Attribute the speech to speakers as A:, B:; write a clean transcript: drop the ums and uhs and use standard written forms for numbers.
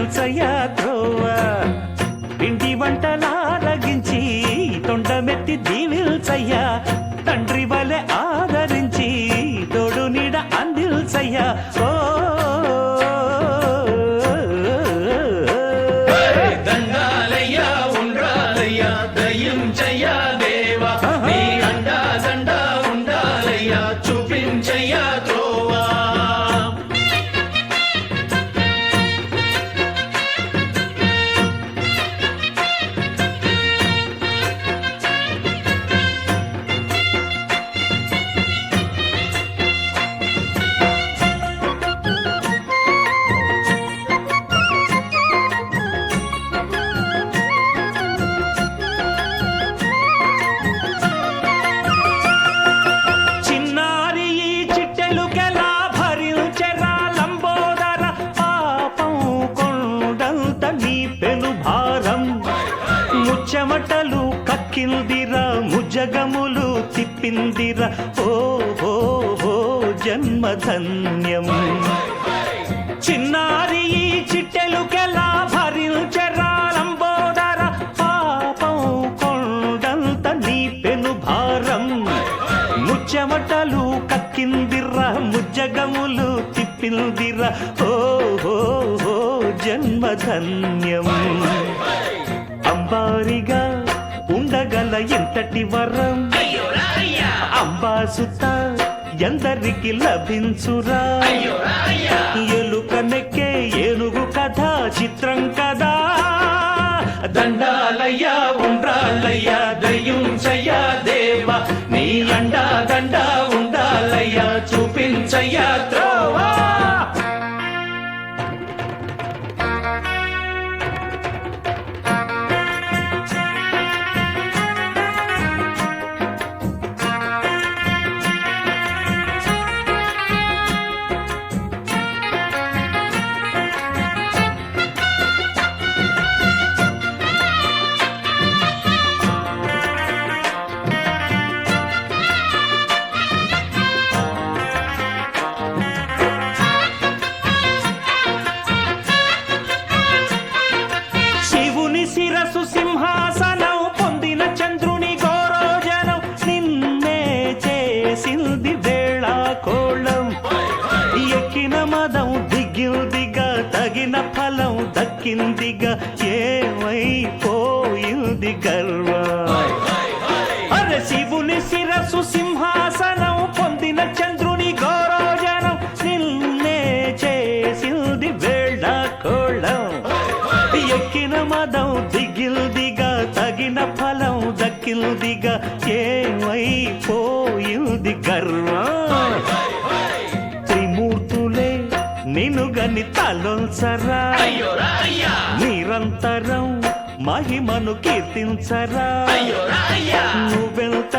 A: నిల్చయ్యా త్రోవా పిండి వంటలారగించి తొండమెత్తి దీవిల్చయ్యా తండ్రి వలె ఆదరించి తోడు నీడ అందిల్చయ్యా ఓ
B: దండాలయ్యా ఉండ్రాలయ్యా దయించయ్యా దేవా నీ అండా దండా ఉండాలయ్యా చూపించయ్యా త్రోవా
A: చెమటలు కక్కిందిరా ముజగములు తిప్పిందిరా ఓ ఓ ఓ జన్మధన్యం చిన్నారి ఈ చిట్టెలుకెలా భరించరా లంబోదర పాపం కొండంత నీ పెను భారం ముచ్చెమటలు కక్కిందిరా ముజగములు తిప్పిందిరా ఓ ఓ ఓ జన్మధన్యం అంబారిగా ఉండగల ఎంతటి వరం అంబాసుత ఎందరికి లభించురా ఎలుక నెక్కే ఏనుగు కథ చిత్రం కదా దండాలయ్యా ఉండ్రాలయ్యా దయించయ్యా దేవా నీ అండా దండా ఉండాలయ్యా చూపించయ్యా త్రోవా శిరసు సింహాసనం పొందిన చంద్రుని గౌరోజనం నిన్నే చేసింది వేళ కోళం ఎక్కిన మదం దిగిందిగా తగిన ఫలం దక్కిందిగా ఏమైపోయింది గర్వం అరే శివుని శిరసు సింహాసనం పొందిన చంద్రుని గౌరోజనం నిన్నే చేసింది వేళ కోళం ఎక్కిన మదం దిగిల్దిగా తగిన ఫలం దక్కిల్దిగా ఏమైపోయింది గర్వం త్రిమూర్తులే నిన్నుగని తలొంచరా నిరంతరం మహిమను కీర్తించరా నువ్వెంత